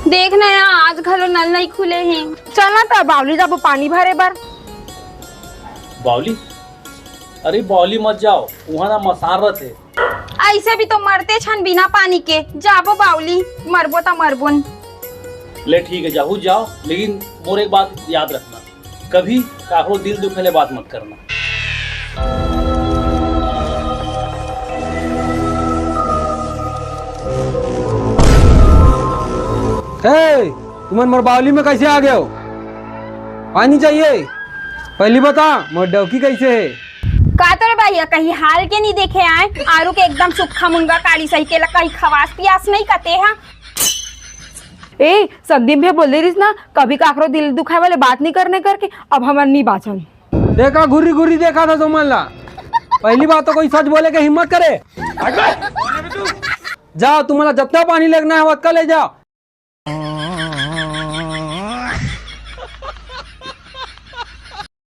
देख ना यार, आज घरों नल नहीं खुले हैं। चलना था बावली जाबो पानी भरे बार। बावली? अरे बावली मत जाओ, वहाँ ना मसारत है। ऐसे भी तो मरते छन बिना पानी के। जाबो बावली, मरबो ता मरबुन। ले ठीक है, जाओ जाओ, लेकिन मोर एक बात याद रखना, कभी काकरो दिल दुखले बात मत करना। तुम मर बावली में कैसे आ गए हो? पानी चाहिए, पहली बता मोर डौकी कैसे है? का तो रे भैया, कहीं हाल के नहीं देखे आए? आरू के एकदम सुखा मुंगा काली सही के कहीं खवास पियास नहीं कते हैं। ए संदीप भैया बोले रही ना, कभी काकरो दिल दुखाए वाले बात नहीं करने करके अब हमार नहीं बाचल। देखा घुरी घुरी देखा था तुम ला। पहली बात तो कोई सच बोले के हिम्मत करे। जाओ, तुम्हारा जितना पानी लगना है वत्का ले जाओ।